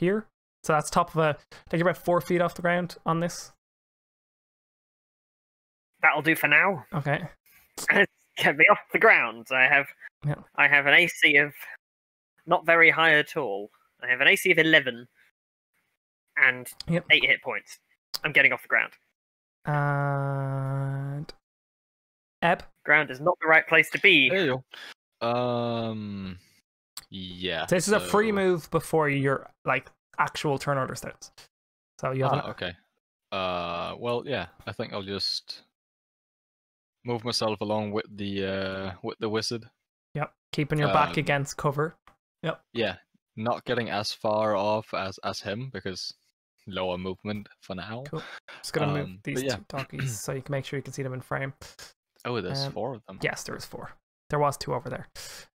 here. So that's top of I think you're about 4 feet off the ground on this. That'll do for now. Okay. Get me off the ground. I have an AC of not very high at all. I have an AC of 11 and 8 hit points. I'm getting off the ground. And Ebb? Ground is not the right place to be. There you go. Yeah. So this is a free move before your actual turn order starts. So you have okay. Well, yeah. I think I'll just move myself along with the wizard. Yep. Keeping your back against cover. Yep. Yeah. Not getting as far off as him because lower movement for now. Cool. Just gonna move these two doggies so you can make sure you can see them in frame. Oh, there's 4 of them. Yes, there is 4. There was 2 over there.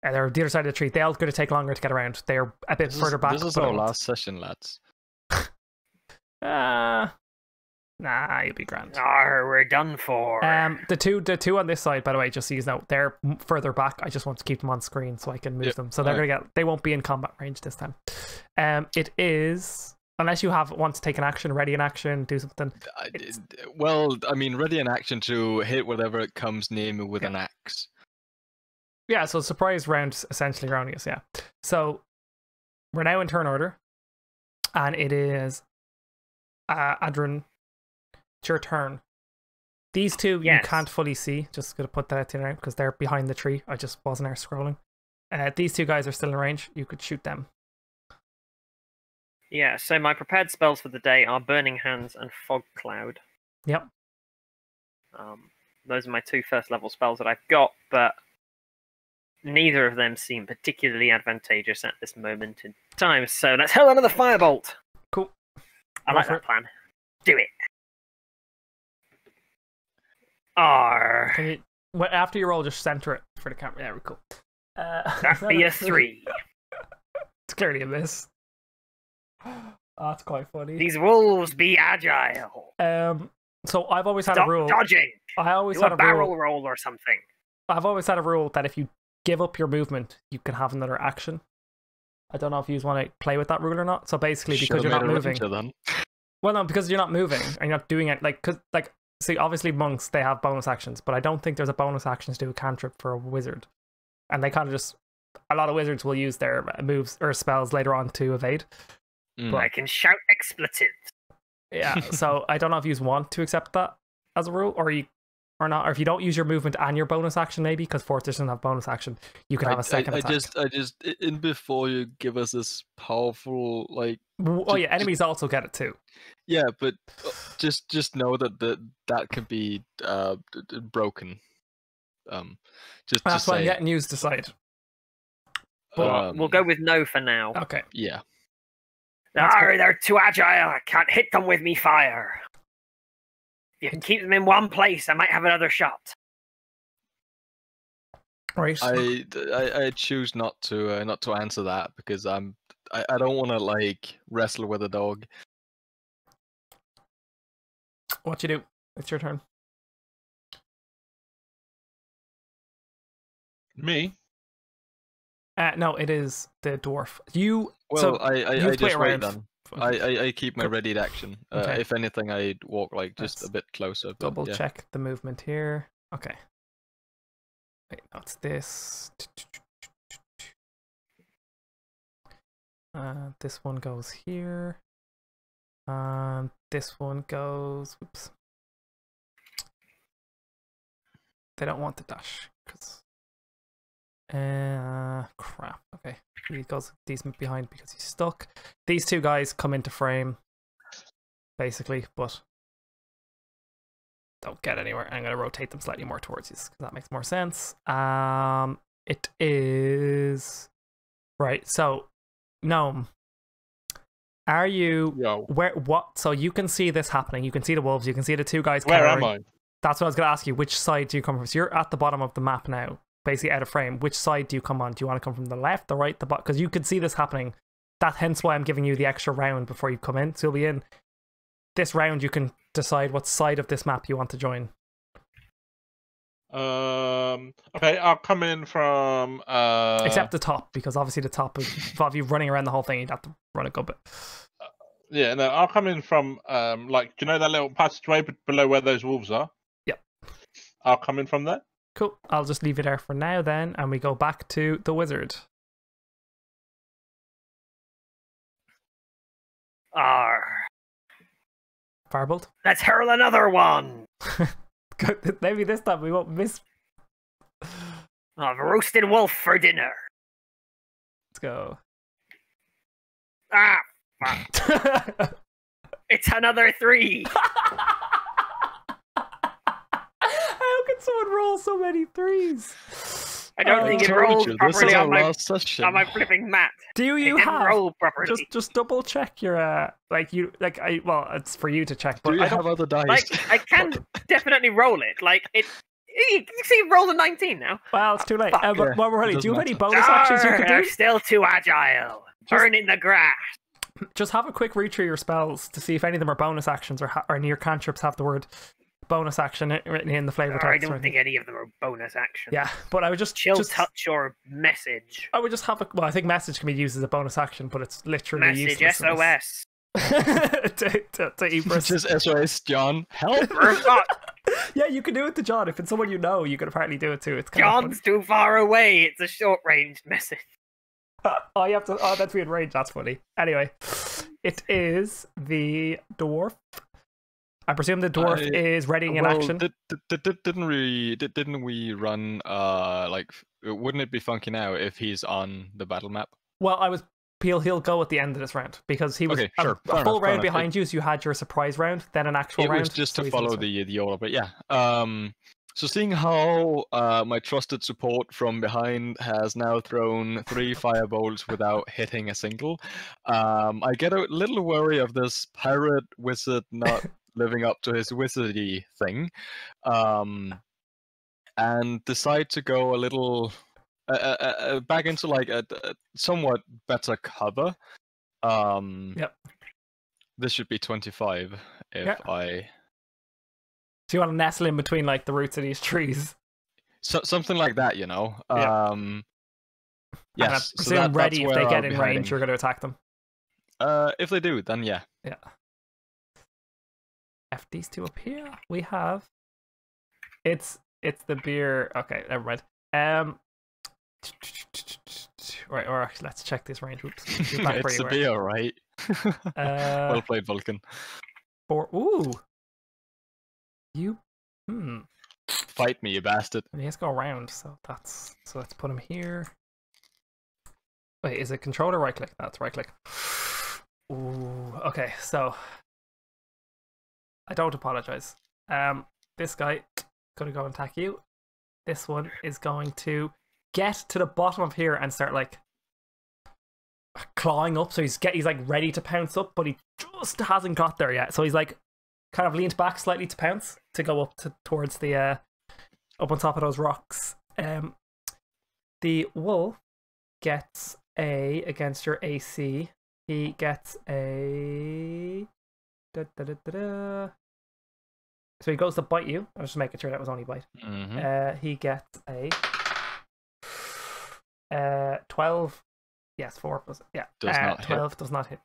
They're the other side of the tree. They're going to take longer to get around. They're a bit further back. This is our last session, lads. Nah, you'll be grand. We're done for. The two on this side, by the way, just so you know, they're further back. I just want to keep them on screen so I can move them. So they're they won't be in combat range this time. It is. Unless you want to take an action, ready an action, do something. Well, I mean, ready an action to hit whatever it comes near me with an axe. Yeah, so surprise round essentially around us, yeah. So we're now in turn order. And it is Adrian, it's your turn. These two you can't fully see. Just gonna put that out there now because they're behind the tree. I just wasn't there scrolling. These 2 guys are still in range. You could shoot them. Yeah, so my prepared spells for the day are Burning Hands and Fog Cloud. Yep. Those are my 2 first level spells that I've got, but neither of them seem particularly advantageous at this moment in time. So let's hurl another Firebolt. Cool. I like that plan. Do it. After you roll, just center it for the camera. Yeah, cool. That'd be a 3. It's clearly a miss. That's quite funny. These wolves be agile. So I've always had a rule. Dodging. I always Do had a a barrel roll or something. I've always had a rule that if you give up your movement, you can have another action. I don't know if you want to play with that rule or not. So basically, because you're not moving. Well, no, because you're not moving and you're not doing it. See, obviously monks they have bonus actions, but I don't think there's a bonus action to do a cantrip for a wizard. And they kind of just a lot of wizards will use their moves or spells later on to evade. But I can shout expletives. Yeah, so I don't know if you want to accept that as a rule, or not, or if you don't use your movement and your bonus action, maybe because Force doesn't have bonus action, you can have a second attack. I just in before you give us this powerful enemies also get it too. Yeah, but just know that can be broken. That's why I'm getting used to decide. But we'll go with no for now. Okay. Yeah. They're too agile. I can't hit them with me fire. If you can keep them in one place, I might have another shot. Right. I choose not to answer that because I don't want to wrestle with a dog. What you do? It's your turn. Me? No, it is the dwarf. I just wait then. I keep my readied action. Okay. If anything, I'd walk just a bit closer. Double check the movement here. Okay. Wait, no, it's this. This one goes here. This one goes. Oops. They don't want the dash because. Crap. Okay, he goes these behind because he's stuck. These 2 guys come into frame, basically, but don't get anywhere. I'm gonna rotate them slightly more towards you because that makes more sense. It is right. So, Gnome, are you where? What? So you can see this happening. You can see the wolves. You can see the 2 guys. Where am I? That's what I was gonna ask you. Which side do you come from? So you're at the bottom of the map now. Basically out of frame. Which side do you come on? Do you want to come from the left, the right, the bottom? Because you could see this happening. Hence why I'm giving you the extra round before you come in. So you'll be in this round. You can decide what side of this map you want to join. Okay, I'll come in from except the top, because obviously the top is if you're running around the whole thing, you'd have to run a good bit. Yeah, no, I'll come in from like, do you know that little passageway below where those wolves are? Yep. I'll come in from there. Cool. I'll just leave it there for now then, and we go back to the wizard. Arr. Firebolt. Let's hurl another one. Maybe this time we won't miss. I've roasted wolf for dinner. Let's go. Ah, fuck. It's another 3. How can someone roll so many 3s? I don't think it rolled properly on my flipping mat. Do you have roll properly? Just double check your well, it's for you to check. But do you have other dice? Like I can definitely roll it. Like it. You can see roll a 19 now. Well, it's too late. Fuck. But while we're ready, do you have any bonus actions you can do? They're still too agile. Burning the grass. Just have a quick read through your spells to see if any of them are bonus actions or near cantrips have the word bonus action written in the flavor text. I don't think any of them are bonus actions. Yeah, but I would just chill touch or message. I would just have I think message can be used as a bonus action, but it's literally message useless. SOS. to Ibris. Just SOS, John. Help! Yeah, you can do it to John. If it's someone you know, you can apparently do it too. It's John's too far away. It's a short range message. Oh, you have to. Oh, that's weird range. That's funny. Anyway, it is the dwarf. I presume the dwarf is readying an action. Didn't we run like? Wouldn't it be funky now if he's on the battle map? Well, he'll go at the end of this round because he was a full round behind you. So you had your surprise round, then an actual round. It was just to follow the order, but yeah. So seeing how my trusted support from behind has now thrown 3 firebolts without hitting a single, I get a little worry of this pirate wizard not living up to his wizardy thing, and decide to go a little back into like a somewhat better cover. Yep. This should be 25 if I. So you want to nestle in between like the roots of these trees? So something like that, you know. Yes. So ready if they get in range, you're going to attack them. If they do, then yeah. Yeah. F these two up here. We have. It's the beer. Okay, never mind. Right, or actually, let's check this range. Oops. It's the beer, right? Well played, Vulcan. Ooh. You. Fight me, you bastard. And he has to go around, so let's put him here. Wait, is it control or right click? That's right click. Ooh. Okay, so I don't apologize. This guy gonna go and attack you. This one is going to get to the bottom of here and start like clawing up. So he's like ready to pounce up, but he just hasn't got there yet. So he's like kind of leaned back slightly to pounce to go up towards the up on top of those rocks. The wolf gets a against your AC. He gets a so he goes to bite you. I was just making sure that was only bite. He gets a 12. Yes, 4 plus. Yeah, does not 12 hit. Does not hit.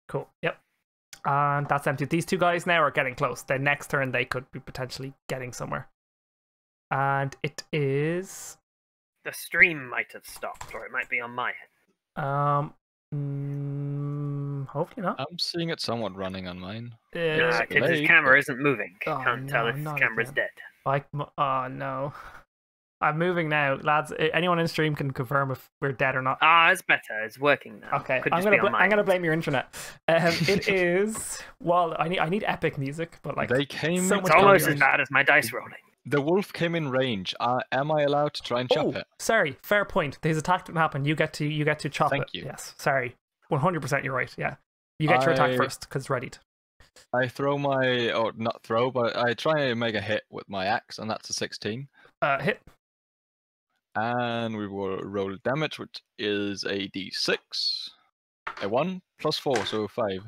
Cool. Yep. And that's empty. These two guys now are getting close. The next turn they could be potentially getting somewhere. And it is. The stream might have stopped, or it might be on my head. Hopefully not. I'm seeing it somewhat running on mine. Because his camera isn't moving. Can't tell if his camera's dead. Oh no. I'm moving now, lads. Anyone in stream can confirm if we're dead or not. It's better. It's working now. Okay, I'm gonna blame your internet. It is. Well, I need epic music, but like they came. It's almost as bad as my dice rolling. The wolf came in range. Am I allowed to try and chop it? Sorry, fair point. His attack didn't happen. You get to chop it. Thank you. Yes, sorry. 100% you're right. Yeah, you get your attack first because it's readied. I throw not throw, but I try and make a hit with my axe, and that's a 16. Hit. And we will roll damage, which is a d6. A 1 plus 4, so 5.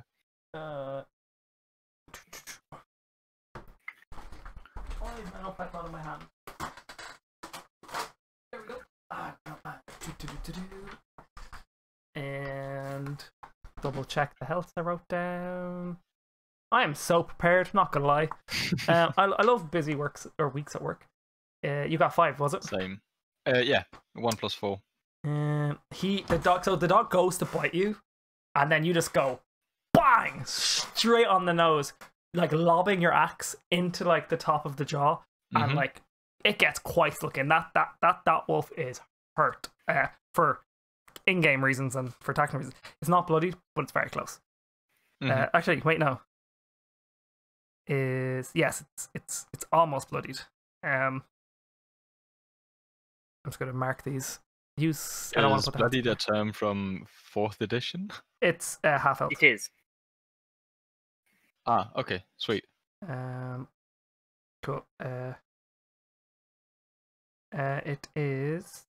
my notepad not in my hand. There we go. And double check the health I wrote down. I am so prepared, not gonna lie. I love busy weeks at work. You got 5, was it? Same. Yeah, 1 + 4. The dog goes to bite you, and then you just go bang straight on the nose, like lobbing your axe into like the top of the jaw, and like it gets quite looking. That wolf is hurt for in-game reasons and for technical reasons. It's not bloodied, but it's very close. Actually, wait, no. Yes, it's almost bloodied. I'm just gonna mark these. Use. I don't want to put bloodied a term from 4th edition? It's half health. It is. Ah, okay, sweet. Cool. It is.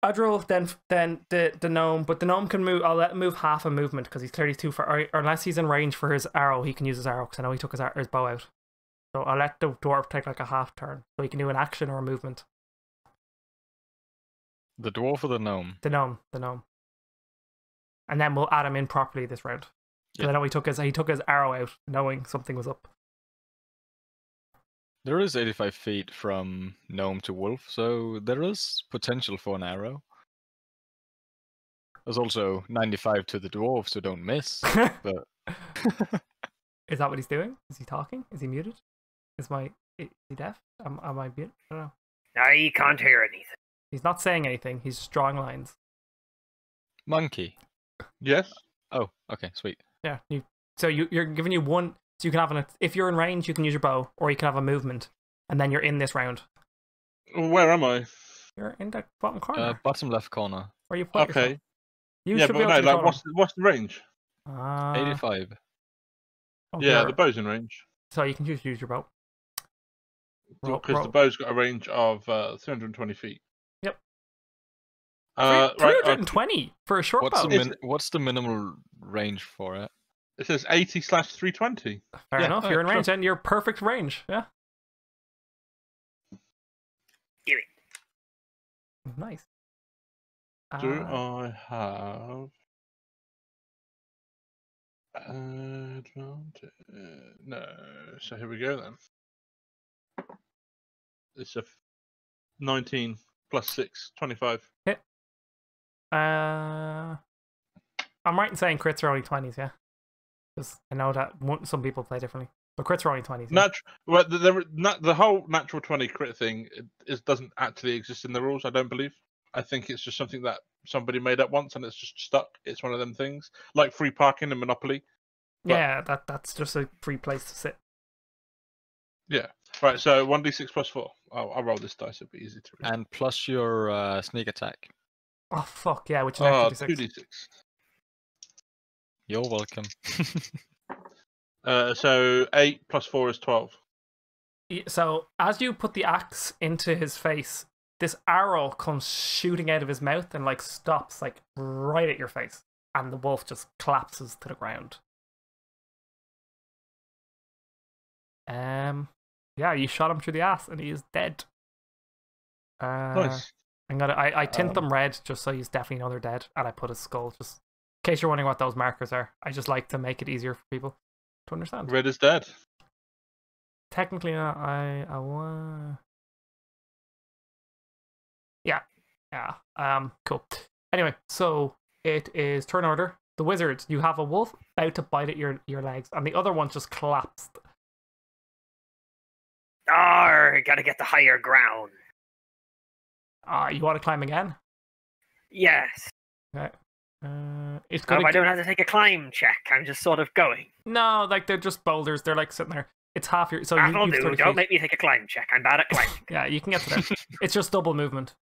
Adro, then the gnome, but the gnome can move. I'll let him move half a movement because he's clearly too far. Or unless he's in range for his arrow, he can use his arrow because I know he took his bow out. So I'll let the dwarf take like a half turn, so he can do an action or a movement. The dwarf or the gnome? The gnome. And then we'll add him in properly this round. Because I know he took his arrow out, knowing something was up. There is 85 feet from gnome to wolf, so there is potential for an arrow. There's also 95 to the dwarf, so don't miss. But is that what he's doing? Is he talking? Is he muted? Is he deaf? Am I muted? I don't know. I can't hear anything. He's not saying anything. He's just drawing lines. Monkey. Yes. Oh, okay, sweet. Yeah. You're giving you one. So you can have if you're in range, you can use your bow, or you can have a movement, and then you're in this round. Where am I? You're in the bottom corner. Bottom left corner. Where you put yourself. You should be able to what's the range? 85. Yeah, the bow's in range. So you can just use your bow. Because the bow's got a range of 320 feet. Yep. 320 for a short bow. What's the minimal range for it? It says 80/320. Fair enough. You're in range, and you're perfect range. Yeah. Give it. Nice. Do I have advantage? No. So here we go then. It's a 19 plus 6, 25. Hit. I'm right in saying crits are only 20s, yeah? Because I know that some people play differently. But crits are only 20s. Yeah? The whole natural 20 crit thing doesn't actually exist in the rules, I don't believe. I think it's just something that somebody made up once and it's just stuck. It's one of them things. Like free parking in Monopoly. Yeah, that's just a free place to sit. Yeah. Right, so 1d6 plus 4. I'll roll this dice, it'll be easy to read. And plus your sneak attack. Oh, fuck, yeah, which is 2d6. 2d6. You're welcome. So 8 plus 4 is 12. So as you put the axe into his face, this arrow comes shooting out of his mouth and like stops like right at your face, and the wolf just collapses to the ground. Yeah, you shot him through the ass and he is dead. Nice. I tint them red just so you definitely know they're dead, and I put his skull just in case you're wondering what those markers are. I just like to make it easier for people to understand. Red is dead. Technically not. I want. Yeah. Cool. Anyway, so it is turn order. The wizard, you have a wolf about to bite at your legs, and the other one just collapsed. Gotta get to higher ground. You want to climb again? Yes. Okay. It's I good. don't have to take a climb check. I'm just sort of going. No, like they're just boulders. They're like sitting there. It's half your. So That'll do. Don't make me take a climb check. I'm bad at climbing. Yeah, you can get to there. It's just double movement.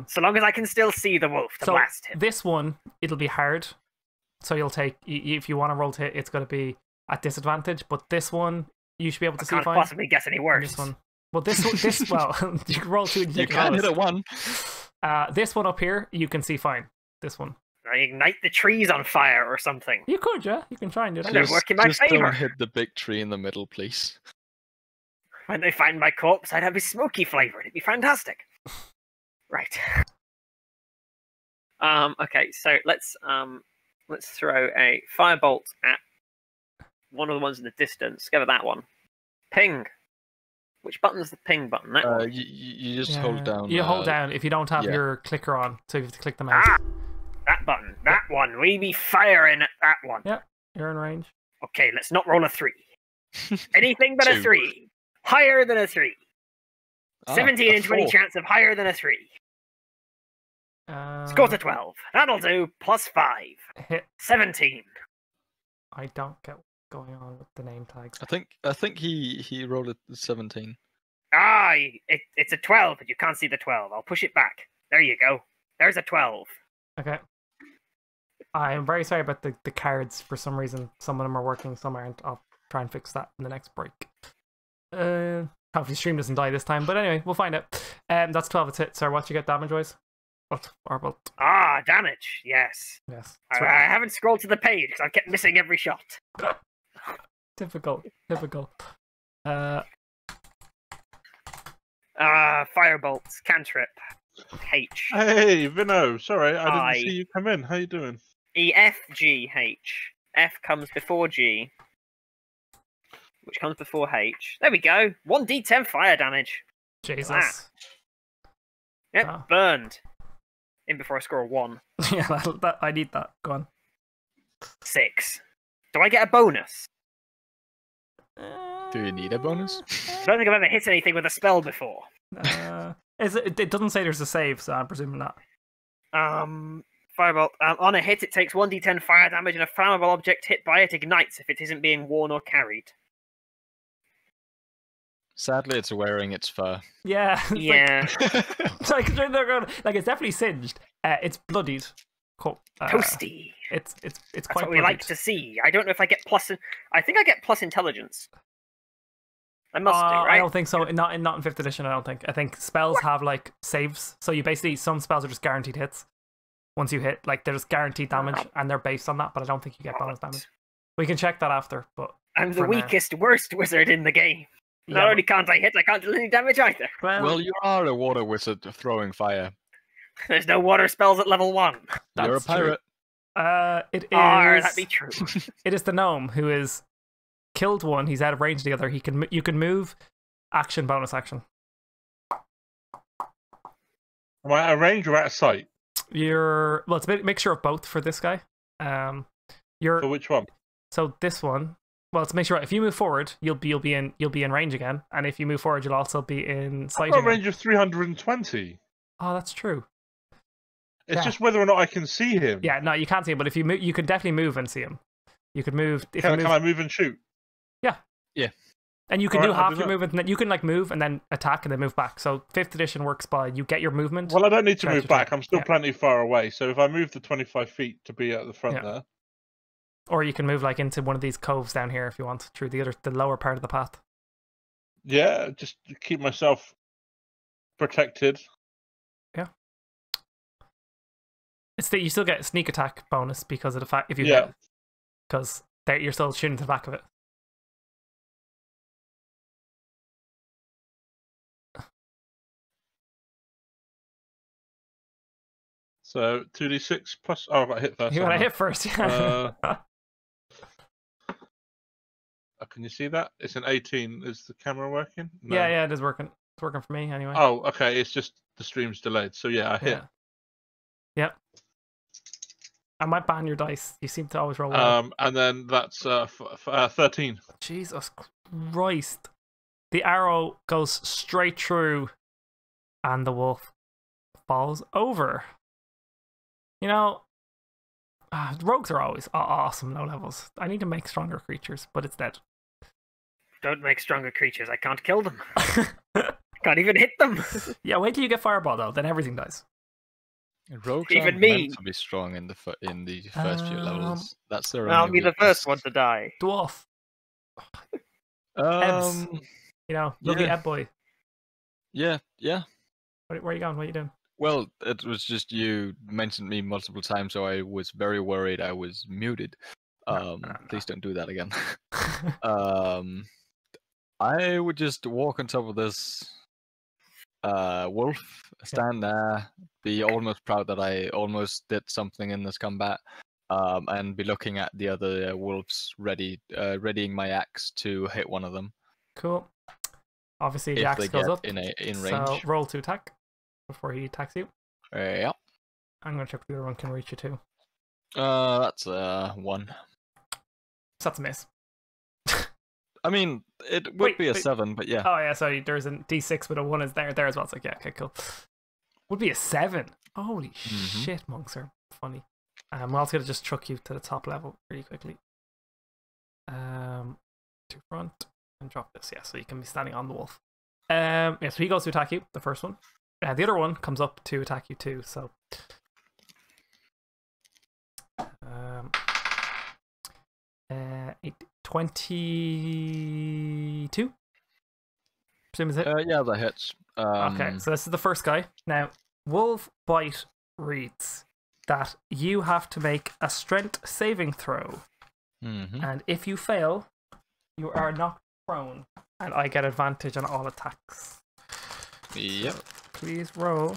So long as I can still see the wolf to blast him. This one, it'll be hard. So you'll take, if you want to roll to hit, it's going to be at disadvantage. But this one, you should be able to see fine. Can't possibly guess any worse. This one. Well, well, you can roll 2. You can't hit a 1. This one up here, you can see fine. This one. I ignite the trees on fire or something. You could, yeah. You can try and do that. Just work in my favor. Don't hit the big tree in the middle, please. When they find my corpse, I'd have a smoky flavor. It'd be fantastic. Right. Okay, so let's throw a firebolt at one of the ones in the distance. Go with that one. Ping. Which button's the ping button? That one. You just hold down. You hold down if you don't have your clicker on, so you have to click the mouse. That button. That one. We be firing at that one. Yeah, you're in range. Okay, let's not roll a 3. Anything but a 3. Higher than a 3. 17 and 20 chance of higher than a 3. Score to 12. That'll do. Plus 5. Hit. 17. I don't get what's going on with the name tags. I think he rolled a 17. It's a 12, but you can't see the 12. I'll push it back. There you go. There's a 12. Okay. I'm very sorry about the cards. For some reason, some of them are working, some aren't. I'll try and fix that in the next break. Hopefully stream doesn't die this time, but anyway, we'll find out. That's 12 hit. Sir, what you get damage-wise? What? Damage. Yes. I haven't scrolled to the page because I've kept missing every shot. Typical. Firebolts, cantrip. H. Hey, Vino. Sorry, I didn't see you come in. How you doing? E, F, G, H. F comes before G, which comes before H. There we go. 1d10 fire damage. Jesus. Yep, burned. In before I score a 1. Yeah, I need that. Go on. 6. Do I get a bonus? Do you need a bonus? I don't think I've ever hit anything with a spell before. It doesn't say there's a save, so I'm presuming not. Firebolt. On a hit, it takes 1d10 fire damage, and a flammable object hit by it ignites if it isn't being worn or carried. Sadly, it's wearing its fur. Yeah. Yeah. Like it's definitely singed. It's bloodied. Toasty. It's That's quite what we like to see. I don't know if I get plus. I think I get plus intelligence. I must do, right? I don't think so. Not in 5th edition. I don't think. I think spells have like saves. So you basically, some spells are just guaranteed hits. Once you hit, like, they're just guaranteed damage, and they're based on that. But I don't think you get bonus damage. We can check that after. But I'm the weakest, worst wizard in the game. Not only can't I hit, I can't do any damage either. Well, you are a water wizard throwing fire. There's no water spells at level 1. You're a pirate. It is. That be true. It is the gnome who is killed one. He's out of range. The other. You can move. Action, bonus action. Am I out of range or out of sight? Well, it's a mixture of both for this guy. For which one? So this one. Well, let's make sure if you move forward, you'll be in range again, and if you move forward, you'll also be in sight. I've got a range of 320. Oh, that's true. It's just whether or not I can see him. Yeah, no, you can't see him, but if you move, you can definitely move and see him. You could move. Can I move and shoot? Yeah. Yeah. And you can do half your movement, and then you can like move and then attack and then move back. So 5th edition works by you get your movement. Well, I don't need to move back. I'm still plenty far away. So if I move the 25 feet to be at the front there. Or you can move like into one of these coves down here if you want, through the lower part of the path. Yeah, just to keep myself protected. Yeah. It's that you still get a sneak attack bonus because of the fact if you hit, because you're still shooting to the back of it. So 2d6 plus. Oh, I got hit first. You got to hit first. Yeah. Can you see that? It's an 18. Is the camera working? No. Yeah, it is working. It's working for me anyway. Oh, okay. It's just the stream's delayed. So yeah, I hit. Yep. I might ban your dice. You seem to always roll well. And then that's 13. Jesus Christ. The arrow goes straight through and the wolf falls over. You know, rogues are always awesome low levels. I need to make stronger creatures, but it's dead. Don't make stronger creatures. I can't kill them. Can't even hit them. Yeah, wait till you get fireball though. Then everything dies. Rogues aren't meant to be strong in the first few levels. That's their. I'll be the first one to die. Dwarf. You know, lovely Ed boy. Yeah. Where are you going? What are you doing? Well, it was just you mentioned me multiple times, so I was very worried I was muted. Please don't do that again. I would just walk on top of this wolf, stand there, be almost proud that I almost did something in this combat, and be looking at the other wolves, readying my axe to hit one of them. Cool. Obviously, the axe goes up in range. So roll to attack before he attacks you. Yeah. I'm gonna check if the other one can reach you too. That's 1. So that's a miss. I mean, it would be a 7, but yeah. Oh yeah, sorry. There's a D6 with a 1 is there as well. It's like, yeah, okay, cool. Would be a 7. Holy shit, monks are funny. I'm also gonna just truck you to the top level really quickly. To front and drop this. Yeah, so you can be standing on the wolf. Yeah, so he goes to attack you, the first one. The other one comes up to attack you too. So, 22. Presume is it? Yeah, that hits. Okay, so this is the first guy. Now, Wolf Bite reads that you have to make a strength saving throw. And if you fail, you are knocked prone. And I get advantage on all attacks. Yep. So please roll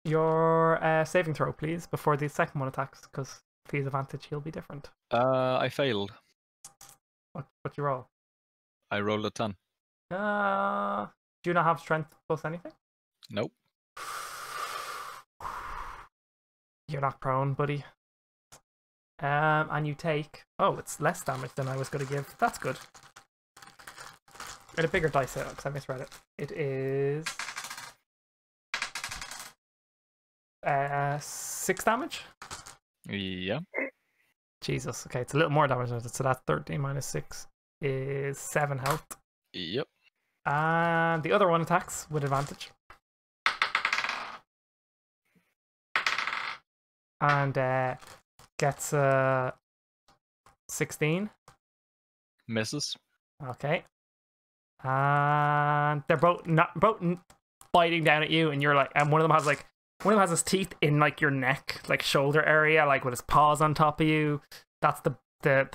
your saving throw, please, before the second one attacks, because if he has advantage, he'll be different. I failed. What'd you roll? I rolled a 10. Do you not have strength plus anything? Nope. You're not prone, buddy. And you take... Oh, it's less damage than I was going to give. That's good. Get a bigger dice out, because I misread it. It is... 6 damage? Yeah. Jesus, okay, it's a little more damage. So that's 13 minus 6 is 7 health. Yep. And the other one attacks with advantage. And gets 16. Misses. Okay. And they're both biting down at you, and you're like, and one of them has his teeth in like your neck, like shoulder area, like with his paws on top of you. That's the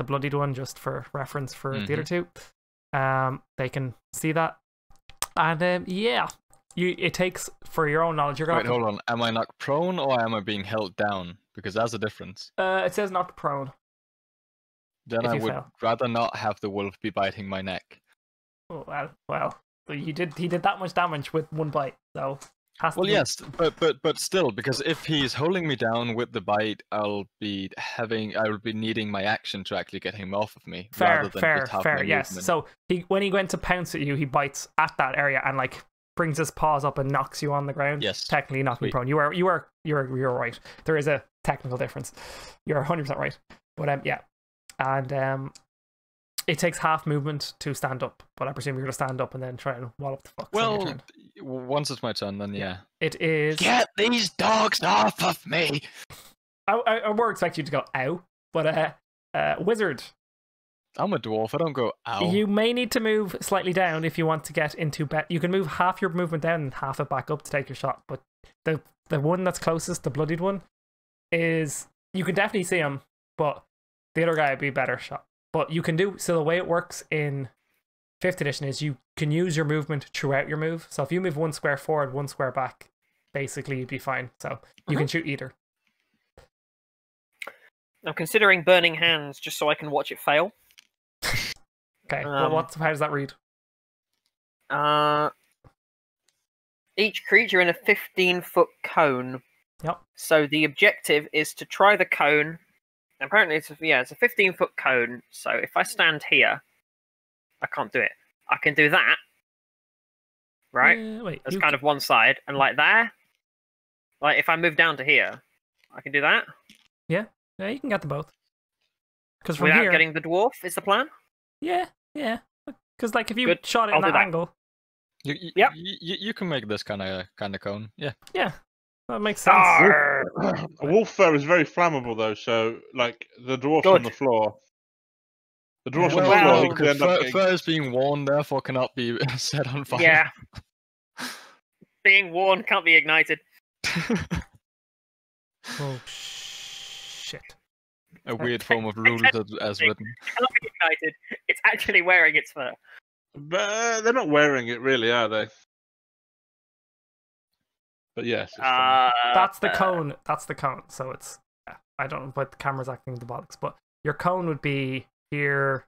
bloodied one, just for reference for the other two. They can see that. And yeah, it takes, for your own knowledge, you're gonna hold on. Am I knocked prone or am I being held down? Because that's a difference. It says knocked prone. Then I would rather not have the wolf be biting my neck. Oh, well, but he did that much damage with one bite, so. Yes, but still, because if he's holding me down with the bite, I will be needing my action to actually get him off of me. Fair. Yes. Movement. So when he went to pounce at you, he bites at that area and like brings his paws up and knocks you on the ground. Yes. Technically knocking prone. You're right. There is a technical difference. You're 100% right. But yeah, and it takes half movement to stand up, but I presume you're gonna stand up and then try and wallop the fuck. Well, once it's my turn, then yeah. It is. Get these dogs off of me! I more expect you to go ow, but wizard. I'm a dwarf. I don't go ow. You may need to move slightly down if you want to get into bed. You can move half your movement down and half it back up to take your shot. But the one that's closest, the bloodied one, is you can definitely see him, but the other guy would be a better shot. But you can do, so the way it works in 5th edition is you can use your movement throughout your move. So if you move 1 square forward, 1 square back, basically you'd be fine. So you can shoot either. I'm considering burning hands just so I can watch it fail. Okay, well, how does that read? Each creature in a 15-foot cone. Yep. So the objective is to try the cone. Apparently, it's a 15-foot cone. So if I stand here, I can't do it. I can do that, right? Wait, that's kind of one side, and like there, like if I move down to here, I can do that. Yeah, you can get them both. Because without getting the dwarf is the plan. Yeah. Because like if you shot it at that angle, you can make this kind of cone. Yeah. That makes sense. A wolf fur is very flammable, though. So, like the dwarf's on the floor. The dwarf's on the floor. Because fur is being worn, therefore cannot be set on fire. Yeah. Being worn can't be ignited. Oh shit! a weird form of rules as written. Cannot be ignited. It's actually wearing its fur. But they're not wearing it, really, are they? But yes, it's that's the cone. That's the cone. So it's I don't know, but the camera's acting the bollocks. But your cone would be here.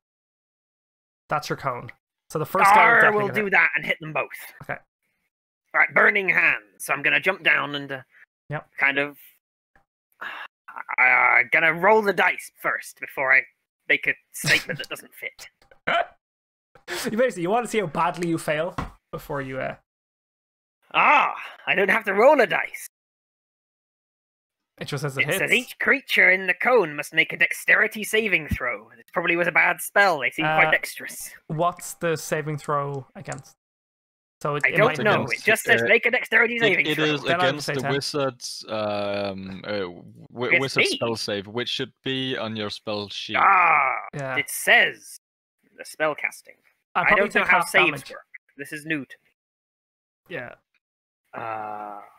That's your cone. So the first guy will do that and hit them both. Okay. All right, burning hands. So I'm gonna jump down and kind of gonna roll the dice first before I make a statement that doesn't fit. You want to see how badly you fail before you. I don't have to roll a dice. It just says it hits. Says each creature in the cone must make a dexterity saving throw. This probably was a bad spell. They seem quite dexterous. What's the saving throw against? So I don't know. It just says make a dexterity saving throw. It is against the wizard's wizard spell save, which should be on your spell sheet. It says the spell casting. I don't know how saves work. This is new to me. Yeah.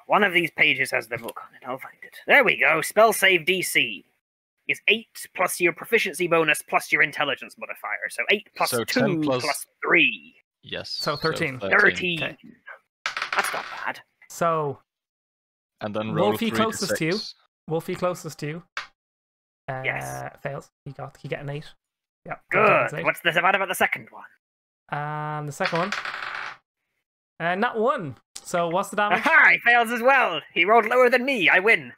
One of these pages has the book on it. I'll find it. There we go. Spell save DC is 8 plus your proficiency bonus plus your intelligence modifier. So 8 plus 2 plus 3. Yes. So 13. 13. Okay. That's not bad. So. And then roll Wolfie closest to you. Wolfie closest to you. Yes. Fails. He get an 8. Yeah. Good. What's this about the second one? And the second one. Not 1. So what's the damage? Aha! He fails as well. He rolled lower than me. I win.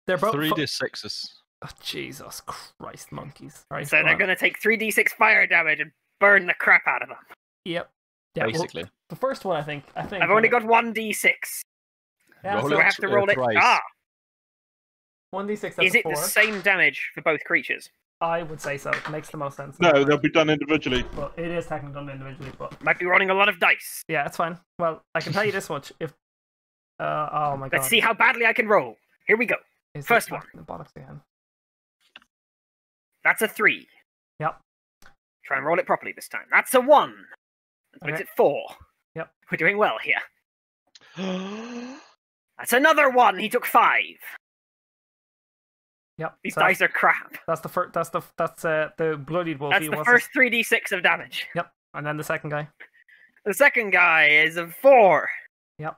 They're both 3d6s. Oh, Jesus Christ, monkeys! Right, so they're going to take 3d6 fire damage and burn the crap out of them. Yep. Yeah, basically. Well, the first one, I think. I've only got 1d6. Yeah, so I have to roll it. Twice. 1d6. That's Is it 4. the same damage for both creatures? I would say so. It makes the most sense. No, they'll be done individually. Well, it is technically done individually, but might be rolling a lot of dice. Yeah, it's fine. Well, I can tell you this much: if oh my god, let's see how badly I can roll. Here we go. First one. The bollocks again. That's a 3. Yep. Try and roll it properly this time. That's a 1. That makes it 4. Yep. We're doing well here. That's another 1. He took 5. Yep. These dice are crap. That's the first. That's the bloodied wolf. That's the first 3d6 of damage. Yep. And then the second guy. The second guy is a 4. Yep.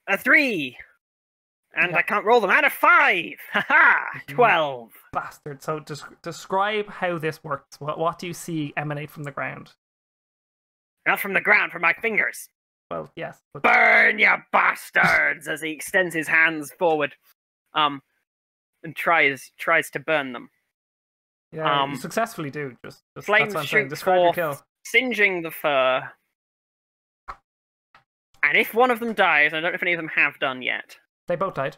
A 3. And I can't roll them. And a 5. Haha. 12. Bastard. So describe how this works. What do you see emanate from the ground? Not from the ground, from my fingers. Well, yes. But... Burn, you bastards! As he extends his hands forward. And tries to burn them. Yeah, you successfully do. Just flames shoot forth, singeing the fur. And if one of them dies, I don't know if any of them have done yet. They both died.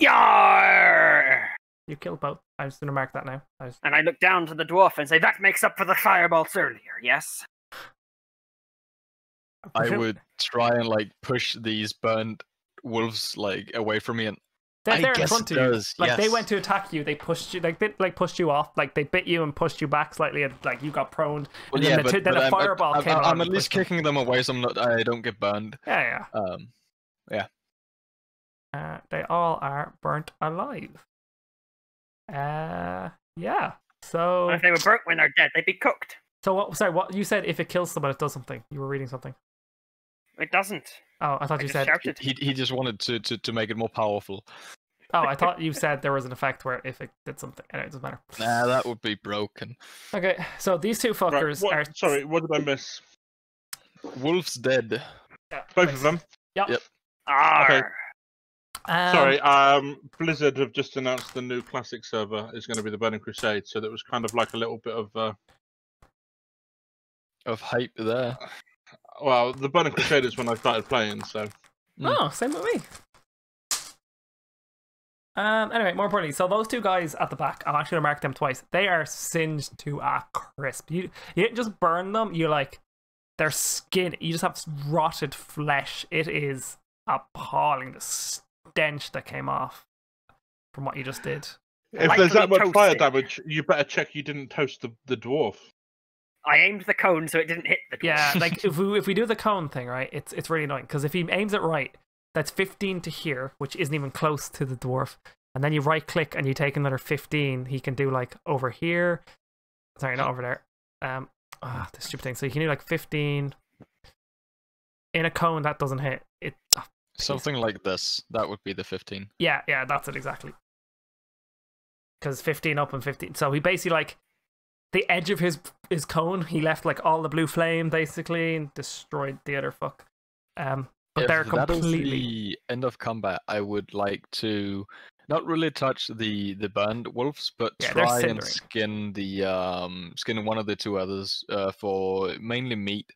Yar! You killed both. I'm just going to mark that now. And I look down to the dwarf and say, that makes up for the firebolts earlier, yes? I would try and push these burned wolves away from me, and they're in front of you. Yes. They went to attack you. They pushed you. Pushed you off. They bit you and pushed you back slightly, and you got proned. And then a fireball came. I'm at least kicking them away, so I don't get burned. Yeah. Yeah. They all are burnt alive. Yeah. So if they were burnt when they're dead, they'd be cooked. So what? Sorry, what you said? If it kills someone, it does something. You were reading something. It doesn't. Oh, I thought you said shouted. He just wanted to make it more powerful. Oh, I thought you said there was an effect where if it did something. Anyway, it doesn't matter. Nah, that would be broken. Okay, so these two fuckers are... Sorry, what did I miss? Wolf's dead. Yeah, both of them? Yep. Okay. Sorry, Blizzard have just announced the new Classic server is going to be the Burning Crusade, so that was kind of like a little bit of hype there. Well, the Burning Crusade is when I started playing, so... Oh, same with me. Anyway, more importantly, so those two guys at the back, I'm actually going to mark them twice. They are singed to a crisp. You didn't just burn them, their skin, you just have rotted flesh. It is appalling, the stench that came off from what you just did. If there's that much fire damage, you better check you didn't toast the dwarf. I aimed the cone so it didn't hit the dwarf. Yeah, if we do the cone thing, right, it's really annoying, because if he aims it right, that's 15 to here, which isn't even close to the dwarf, and then you right click and you take another 15, he can do like over here. Sorry, not over there. The stupid thing. So you can do like 15 in a cone that doesn't hit it. Something like this. That would be the 15. Yeah, that's it exactly. Because 15 up and 15. So he basically like the edge of his cone. He left like all the blue flame basically and destroyed the other fuck. But if they're that completely is the end of combat, I would like to not really touch the burned wolves, but try and skin the skin one of the two others for mainly meat.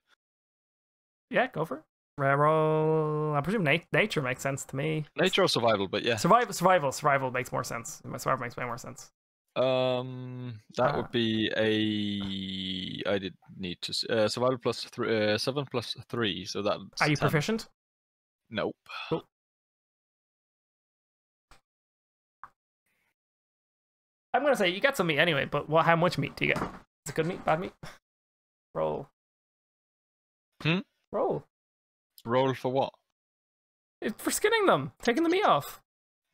Yeah, go for it. Roll. I presume nature makes sense to me. Nature or survival, but yeah. Survival makes more sense. Survival makes way more sense. That would be a. I did need to survival plus 3, 7 plus 3, so that. Are you 10. proficient? Nope. Cool. I'm gonna say you get some meat anyway, but how much meat do you get? Is it good meat? Bad meat? Roll. Roll. Roll for what? For skinning them, taking the meat off.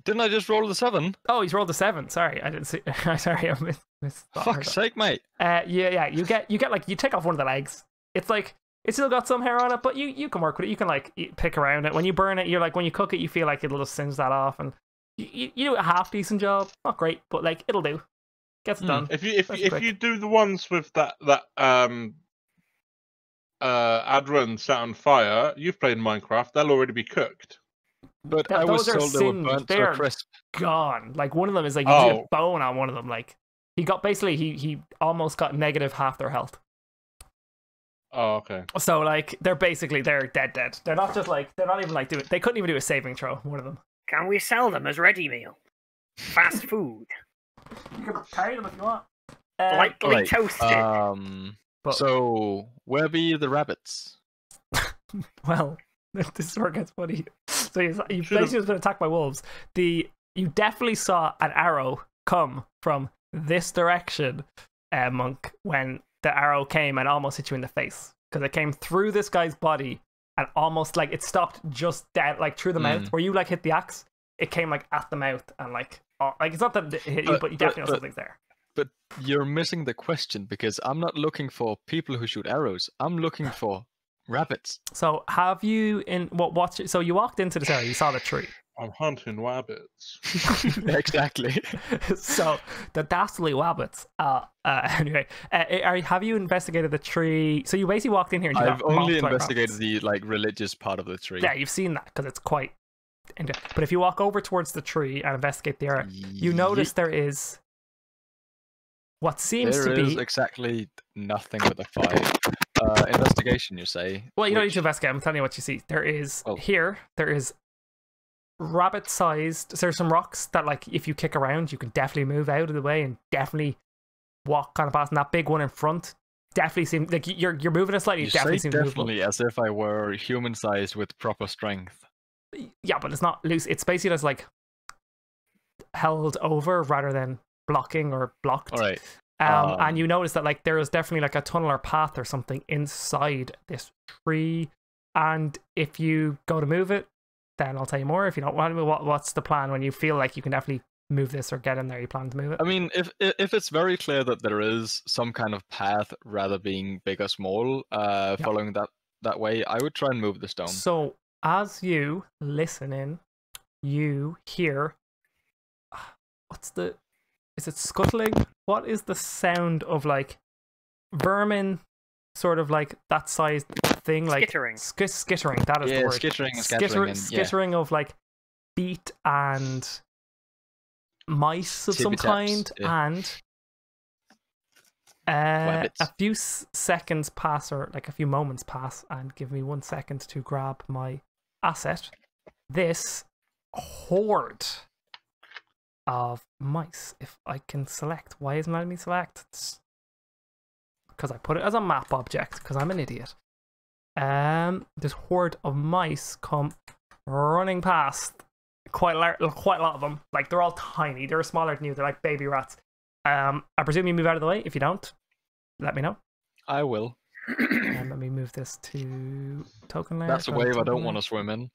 Didn't I just roll the 7? Oh, he's rolled a 7. Sorry, I didn't see. Sorry, I missed. Fuck's sake, mate. Yeah. You get like you take off one of the legs. It's like it's still got some hair on it, but you can work with it. You can like pick around it. When you burn it, you're like when you cook it, you feel like it'll just singe that off, and you do a half decent job. Not great, but like it'll do. Gets it done. If you do the ones with that Adron set on fire, you've played Minecraft. They'll already be cooked. But I was told they were burnt so crisp. Gone. Like one of them is like you see a bone on one of them. Like he got he almost got negative half their health. Oh, okay. So like they're dead. They're not just like they're not even like they couldn't even do a saving throw. One of them. Can we sell them as ready meal? Fast food. You can carry them if you want. Lightly toasted. So where be the rabbits? Well, this is where it gets funny. So you basically been attacked by wolves. You definitely saw an arrow come from this direction, Monk, when the arrow came and almost hit you in the face. Because it came through this guy's body and almost like it stopped just dead, like through the mouth. Where you like hit the axe, it came like at the mouth and like it's not that it hit you, but you definitely know something's there. But you're missing the question because I'm not looking for people who shoot arrows. I'm looking for rabbits. So have you so you walked into this area, you saw the tree. I'm hunting rabbits. Exactly. So the dastardly rabbits. Anyway, have you investigated the tree? So you basically walked in here. And I've only investigated the like religious part of the tree. Yeah, you've seen that because it's quite. But if you walk over towards the tree and investigate the area, you notice there is what seems to be exactly nothing with a 5. Investigation, you say? Well, you don't need to investigate. I'm telling you what you see. There is there is rabbit-sized. There's some rocks that, like, if you kick around, you can definitely move out of the way and definitely walk kind of past. And that big one in front definitely seems like you're moving it slightly. You definitely say seems definitely movable. as if I were human-sized with proper strength. Yeah, but it's not loose. It's basically just like held over rather than blocking or blocked. All right. And you notice that like there is definitely like a tunnel or path or something inside this tree. And if you go to move it, then I'll tell you more. If you don't want to, what's the plan when you feel like you can definitely move this or get in there? You plan to move it? I mean, if it's very clear that there is some kind of path, rather being big or small, following that way, I would try and move the stone. So as you listen in, you hear is it scuttling? What is the sound of like vermin, sort of like that size thing, like skittering? Skittering. That is the word. Skittering of like feet and mice of some kind, and a few seconds pass, or like a few moments pass, and give me 1 second to grab my asset. This horde of mice, if I can select. Why isn't letting me select? Because I put it as a map object, because I'm an idiot. This horde of mice come running past. Quite a lot of them. Like, they're all tiny. They're smaller than you. They're like baby rats. I presume you move out of the way. If you don't, let me know. I will. Let me move this to token layer. That's a wave I don't want to swim in.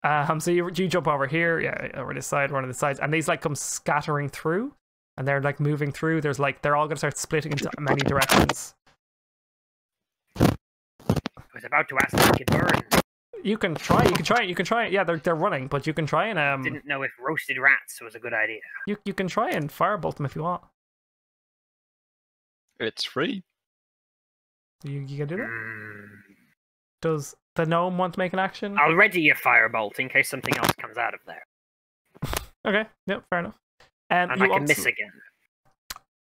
So you jump over here, yeah, over this side, one of the sides, and these like come scattering through, and they're like moving through. There's like they're all gonna start splitting into many directions. I was about to ask if you can burn. You can try. You can try. Yeah, they're running, but you can try and Didn't know if roasted rats was a good idea. You can try and firebolt them if you want. It's free. You can do that. Does the gnome want to make an action? I'll ready your firebolt in case something else comes out of there. Okay, yep, fair enough. And I can miss again.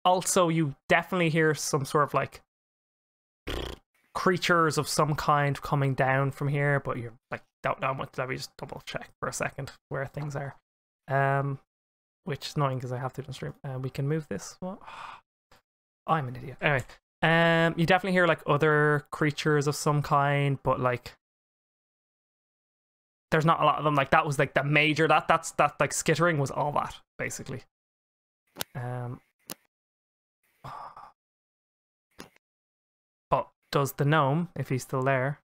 Also, you definitely hear some sort of like creatures of some kind coming down from here, but you're like don't know much. Let me just double check for a second where things are. Which is annoying because I have to do the stream. We can move this one. I'm an idiot. Anyway, you definitely hear like other creatures of some kind, but like there's not a lot of them. Like that was like the major that like skittering was all that basically. But does the gnome, if he's still there?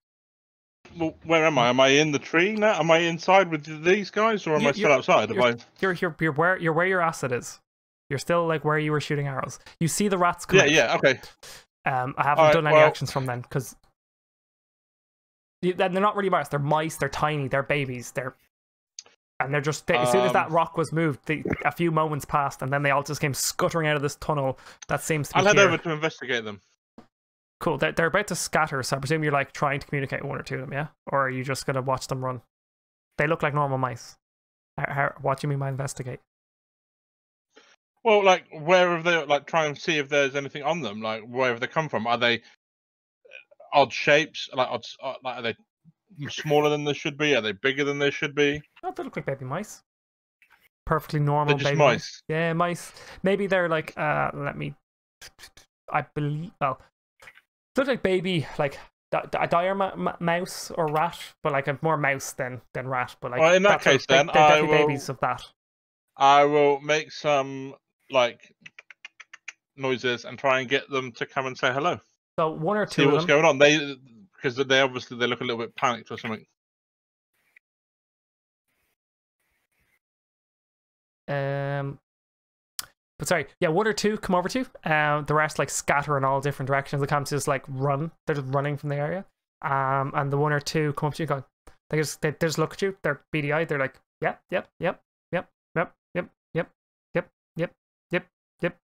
Well, where am I? Am I in the tree now? Am I inside with these guys, or am I still outside? You're where your asset is. You're still like where you were shooting arrows. You see the rats come. Yeah, okay. I haven't done any actions from them because they're not really rats. They're mice. They're tiny. They're babies. And they're just as soon as that rock was moved, a few moments passed, and then they all just came scuttering out of this tunnel that seems to be I'll head over to investigate them. Cool. They're about to scatter, so I presume you're like trying to communicate one or two of them, yeah? Or are you just gonna watch them run? They look like normal mice. What do you mean by investigate? Well, like, where have they, like, try and see if there's anything on them, like, where have they come from? Are they odd shapes? Like, are they smaller than they should be? Are they bigger than they should be? Oh, they look like baby mice. Perfectly normal They're just baby mice. Yeah, mice. Maybe they're like, I believe, well, look like baby, like, a dire mouse or rat, but like a more mouse than rat. But like, well, in that case, then, they're definitely babies of that. I will make some like noises and try and get them to come and say hello. So one or two see of what's them. going on. Because they obviously look a little bit panicked or something. But sorry, yeah, one or two come over to you. The rest like scatter in all different directions. They can't just like run. They're just running from the area. And the one or two come up to you going, they just look at you. They're beady eyed. They're like, yep,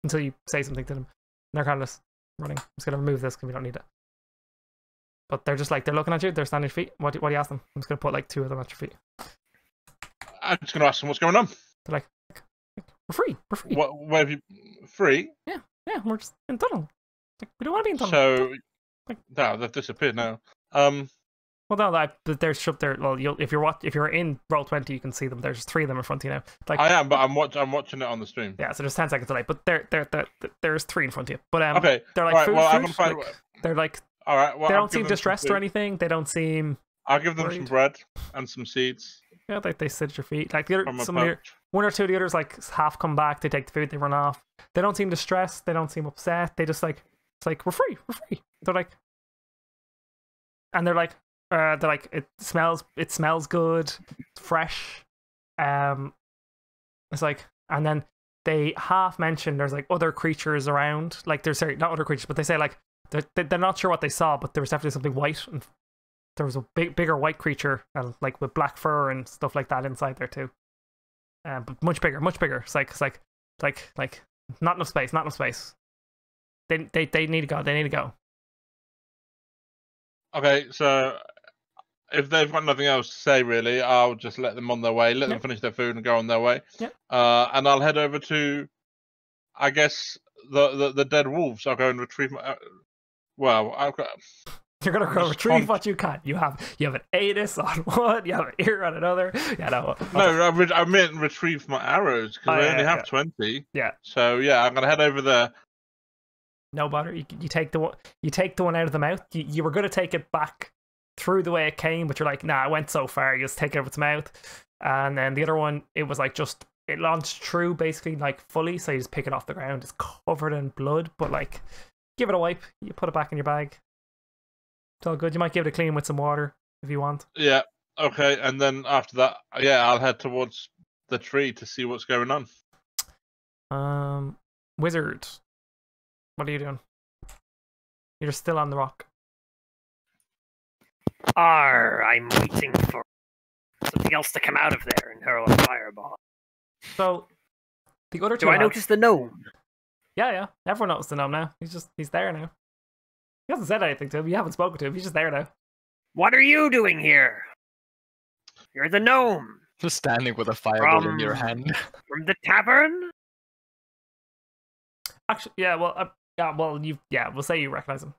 until you say something to them. And they're kind of just running. I'm just gonna remove this because we don't need it. But they're just like, they're looking at you. They're standing at your feet. What do you ask them? I'm just gonna put like two of them at your feet. I'm just gonna ask them what's going on. They're like, we're free. We're free. Where have you free? Yeah, we're just in tunnel. Like, we don't want to be in tunnel. So, like, no, they've disappeared now. Well, no, there's there. Well, if you're in Roll20, you can see them. There's 3 of them in front of you now. Like, I am, but I'm watching it on the stream. Yeah, so there's 10 seconds delay, but there's 3 in front of you. But okay, they're like right, food. Well, I'm gonna find. They're like. All right. Well, they don't seem distressed or anything. They don't seem. I'll give them worried. some bread and some seeds. Yeah, like they sit at your feet. Like the other, one or two of the others like half come back. They take the food. They run off. They don't seem distressed. They don't seem upset. They just like it's like we're free. We're free. They're like, and they're like it smells good. It's fresh. It's like, and then they half mention there's like other creatures around. Like there's not other creatures, but they say like they're not sure what they saw, but there was definitely something white, and there was a bigger white creature, and like with black fur and stuff like that inside there too. But much bigger. It's like not enough space. They need to go. They need to go. Okay, so if they've got nothing else to say, really, I'll just let them on their way. Let them finish their food and go on their way. Yeah. And I'll head over to, I guess, the dead wolves. I'll go and retrieve my. Well, I've got. You're gonna go retrieve what you can. You have an anus on one. You have an ear on another. Yeah, no. No, I meant retrieve my arrows because I only have 20. Yeah. So yeah, I'm gonna head over there. No bother. You take the one out of the mouth. You were gonna take it back through the way it came, but you're like, nah, it went so far. You just take it out of its mouth, and then the other one, it was like it launched through basically like fully. So you just pick it off the ground. It's covered in blood, but like, give it a wipe. You put it back in your bag. It's all good. You might give it a clean with some water if you want. Yeah. Okay, and then after that, yeah, I'll head towards the tree to see what's going on. Wizard, what are you doing? You're still on the rock. I'm waiting for something else to come out of there and hurl a fireball. So, the other two. Do I notice the gnome? Yeah. Everyone noticed the gnome now. He's there now. He hasn't said anything to him. You haven't spoken to him. He's just there now. What are you doing here? You're the gnome. Just standing with a fireball in your hand. From the tavern? Actually, we'll say you recognize him.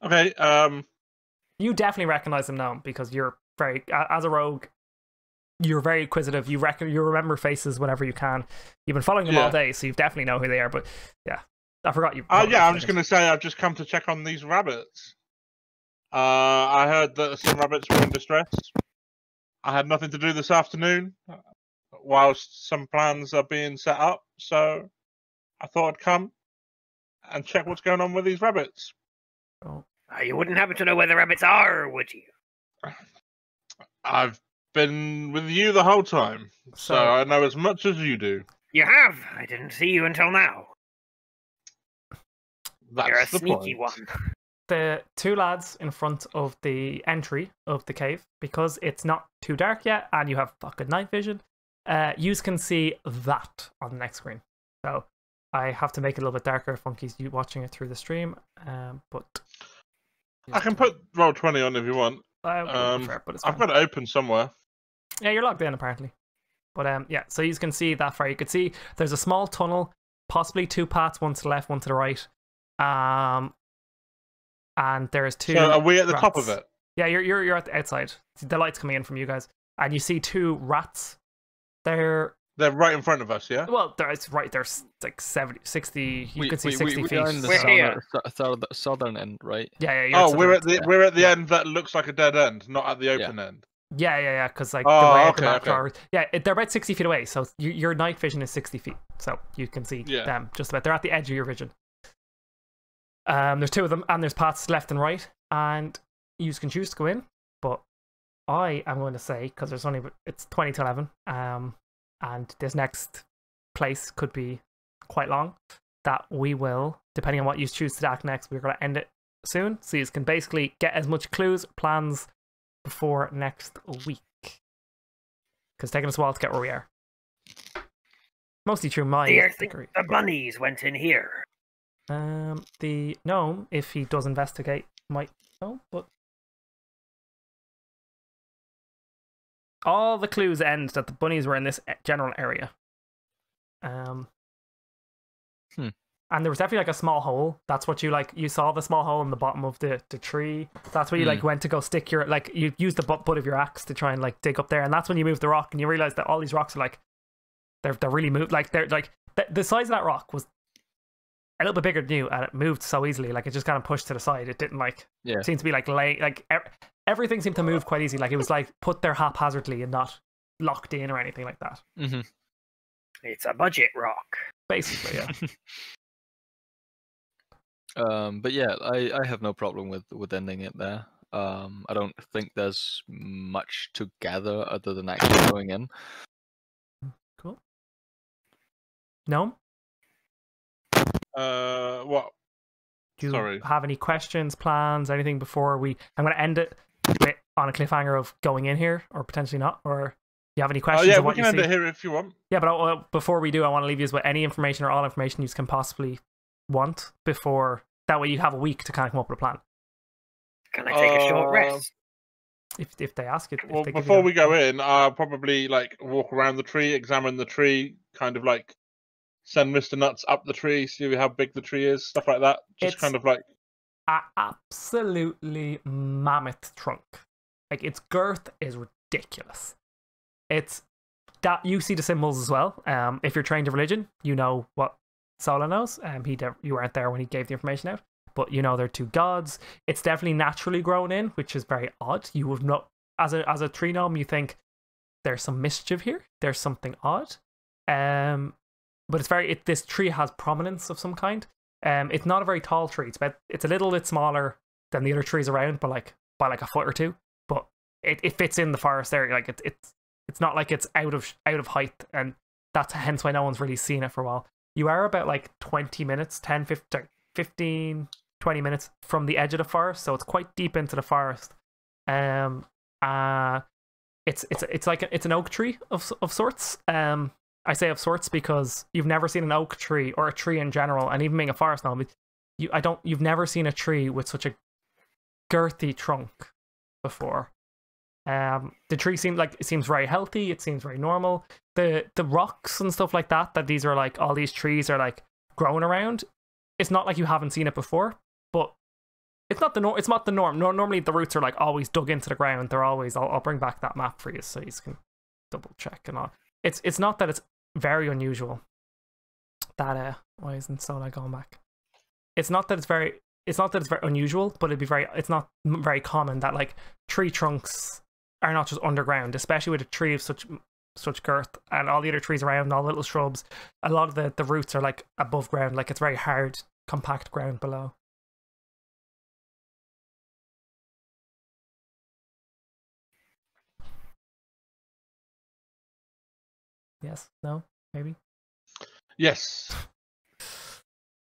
Okay, You definitely recognize him now because you're very, as a rogue, you're very inquisitive. You remember faces whenever you can. You've been following them all day, so you definitely know who they are. But yeah, I forgot you. Yeah, I'm just going to say I've just come to check on these rabbits. I heard that some rabbits were in distress. I had nothing to do this afternoon, whilst some plans are being set up. So I thought I'd come and check what's going on with these rabbits. Oh. You wouldn't happen to know where the rabbits are, would you? I've been with you the whole time, so I know as much as you do. You have? I didn't see you until now. You're a sneaky one. The two lads in front of the entry of the cave, because it's not too dark yet and you have fucking night vision, you can see that on the next screen. So I have to make it a little bit darker. Funkee's you watching it through the stream, but I can put Roll20 on if you want. But I've got it open somewhere. Yeah, you're logged in apparently. But yeah, so you can see that far. You can see there's a small tunnel, possibly two paths, one to the left, one to the right. And there's two. So are we at the rats. top of it? Yeah, you're at the outside. The light's coming in from you guys, and you see two rats. They're right in front of us, yeah? Well, there's like 70, 60. You can see 60 feet. We're in the southern end, right? Yeah. We're at the end that looks like a dead end, not at the open end. Yeah. Because like the way the map are, they're about 60 feet away. So your night vision is 60 feet, so you can see them just about. They're at the edge of your vision. There's two of them, and there's paths left and right, and you can choose to go in. But I am going to say, because it's 20 to 11, and this next place could be quite long, that we will, depending on what you choose to act next, we're going to end it soon, so you can basically get as much clues, plans before next week, because it's taking us a while to get where we are. Mostly through my the bunnies went in here. The gnome, if he does investigate, might know, but all the clues end that the bunnies were in this general area. And there was definitely like a small hole. That's what you saw the small hole in the bottom of the tree. That's where you like went to go stick your, like, you used the butt of your axe to try and like dig up there, and that's when you moved the rock and you realize that all these rocks are like they're really moved, like they're like the size of that rock was a little bit bigger than you, and it moved so easily, like it just kind of pushed to the side. It didn't seem to be like everything seemed to move quite easy, like it was like put there haphazardly and not locked in or anything like that. It's a budget rock, basically. But yeah, I have no problem with ending it there. I don't think there's much to gather other than actually going in. Cool. No. What? Do you have any questions, plans, anything before I'm going to end it on a cliffhanger of going in here, or potentially not, or you have any questions? Yeah, we can end it here if you want. Yeah, but before we do, I want to leave you with any information or all information you can possibly want before. That way you have a week to kind of come up with a plan. Can I take a short rest? If they ask it. Well, before we go in, I'll probably like walk around the tree, examine the tree, kind of like send Mr. Nuts up the tree, see how big the tree is, stuff like that. Just kind of like absolutely mammoth trunk. Like its girth is ridiculous. It's that you see the symbols as well. If you're trained in religion, you know what Solo knows. You weren't there when he gave the information out, but you know they're two gods. It's definitely naturally grown in, which is very odd. You would not, as a tree gnome, you think there's some mischief here. There's something odd. But this tree has prominence of some kind. It's not a very tall tree. It's a little bit smaller than the other trees around, but like by like a foot or two. But it fits in the forest area. Like it's not like it's out of height, and that's hence why no one's really seen it for a while. You are about like 20 minutes, 10, 15, 20 minutes from the edge of the forest, so it's quite deep into the forest. It's like it's an oak tree of sorts. I say of sorts because you've never seen an oak tree or a tree in general, and even being a forest now, you've never seen a tree with such a girthy trunk before. The tree seems very healthy. It seems very normal. The rocks and stuff like that these are like, all these trees are like growing around. It's not like you haven't seen it before, but it's not the norm. Normally the roots are like always dug into the ground. They're always. I'll bring back that map for you so you can double check and all. It's not that it's very unusual. That why isn't Sola going back? It's not that it's very unusual, but it's not very common that like tree trunks are not just underground, especially with a tree of such girth, and all the other trees around, all the little shrubs. A lot of the roots are like above ground, like it's very hard, compact ground below. Yes, no, maybe. Yes.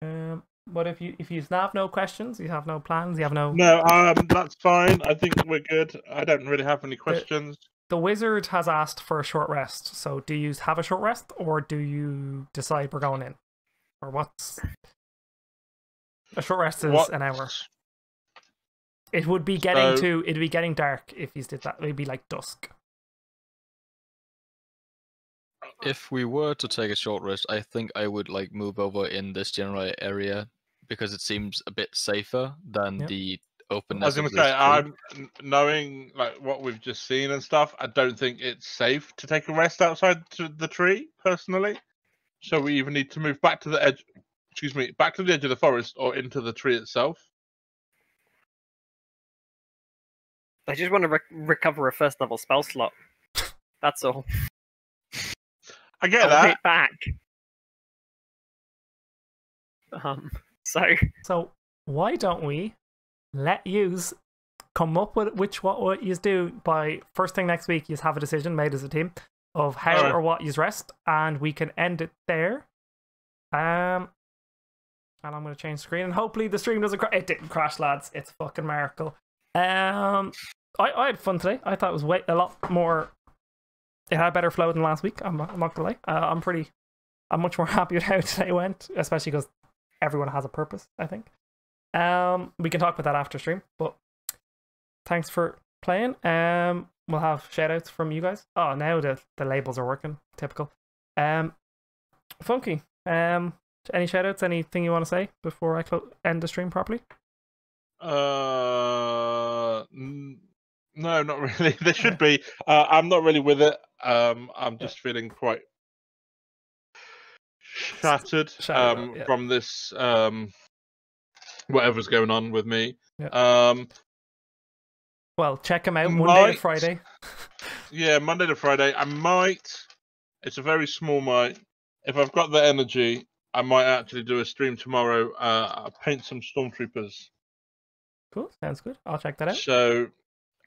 But if you have no questions, you have no plans, you have no. No, that's fine. I think we're good. I don't really have any questions. The wizard has asked for a short rest. So do you have a short rest, or do you decide we're going in, or what's a short rest is an hour. It would be getting dark if you did that. It would be like dusk. If we were to take a short rest, I think I would like move over in this general area because it seems a bit safer than the openness. I was going to say, I'm knowing like what we've just seen and stuff. I don't think it's safe to take a rest outside the tree, personally. So we either need to move back to the edge. Excuse me, back to the edge of the forest or into the tree itself. I just want to recover a first level spell slot. That's all. I get that. Hit back. So why don't we let yous come up with what yous do by first thing next week? Yous have a decision made as a team of how or what yous rest, and we can end it there. And I'm going to change screen, and hopefully the stream doesn't crash. It didn't crash, lads. It's a fucking miracle. I had fun today. I thought it was a lot more. It had better flow than last week. I'm not gonna lie. I'm much more happy with how today went, especially because everyone has a purpose, I think. We can talk about that after stream, but thanks for playing. We'll have shout outs from you guys. Oh, now the labels are working. Typical. Funky. Any shout outs? Anything you want to say before I end the stream properly? No, not really. There should be. I'm not really with it. I'm just feeling quite shattered from this whatever's going on with me. Well, check them out Monday to Friday. Yeah, Monday to Friday. I might. It's a very small might. If I've got the energy, I might actually do a stream tomorrow. I'll paint some stormtroopers. Cool, sounds good. I'll check that out. So,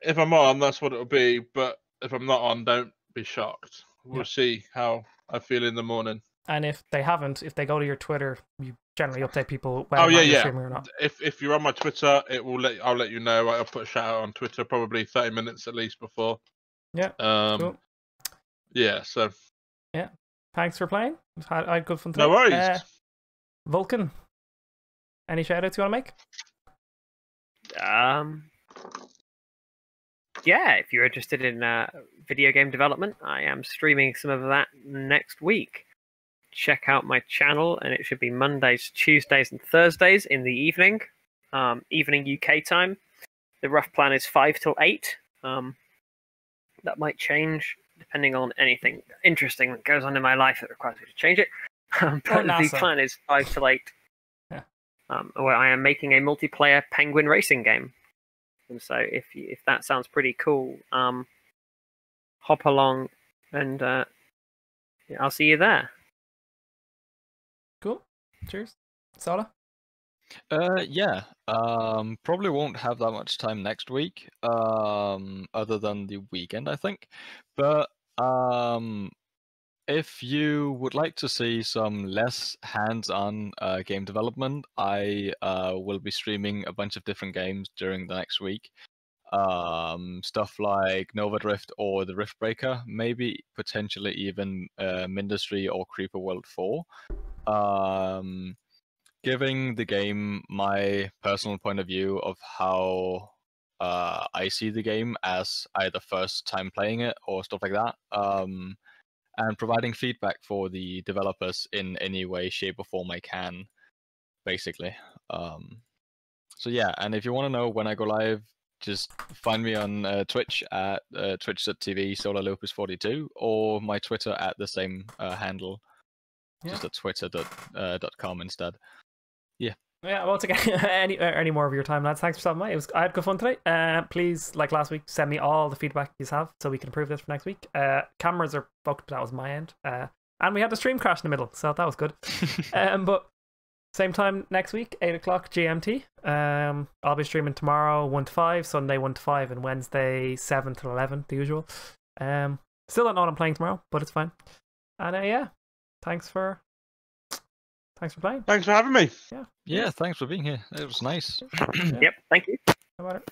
if I'm on, that's what it'll be. But if I'm not on, don't be shocked. We'll see how I feel in the morning. And if they go to your Twitter, you generally update people whether you're streaming or not. If you're on my Twitter, I'll let you know. I'll put a shout out on Twitter probably 30 minutes at least before. Yeah. Cool. Yeah. So. Yeah. Thanks for playing. I had good fun today. No worries. Vulcan. Any shout outs you want to make? Yeah, if you're interested in video game development, I am streaming some of that next week. Check out my channel, and it should be Mondays, Tuesdays, and Thursdays in the evening, evening UK time. The rough plan is 5 till 8. That might change depending on anything interesting that goes on in my life that requires me to change it. But the plan is 5 till 8. Yeah. Where I am making a multiplayer penguin racing game. And so if that sounds pretty cool, hop along, and I'll see you there. Cool. Cheers. Soda? Yeah. Probably won't have that much time next week. Other than the weekend, I think. But if you would like to see some less hands-on game development, I will be streaming a bunch of different games during the next week. Stuff like Nova Drift or the Riftbreaker, maybe potentially even Mindustry or Creeper World 4. Giving the game my personal point of view of how I see the game as either first time playing it or stuff like that. And providing feedback for the developers in any way, shape, or form I can, basically. So yeah, and if you want to know when I go live, just find me on Twitch at twitch.tv solarlopus42 or my Twitter at the same handle, just at twitter.com instead. Yeah. Yeah, well, to get any more of your time, lads, thanks for stopping by. I had good fun today. Please, like last week, send me all the feedback you have so we can improve this for next week. Cameras are fucked, but that was my end. And we had the stream crash in the middle, so that was good. But same time next week, 8 o'clock GMT. I'll be streaming tomorrow 1 to 5, Sunday 1 to 5, and Wednesday 7 to 11, the usual. Still don't know what I'm playing tomorrow, but it's fine. And yeah, thanks for playing. Thanks for having me. Yeah, thanks for being here. It was nice. Yep, thank you. How about it?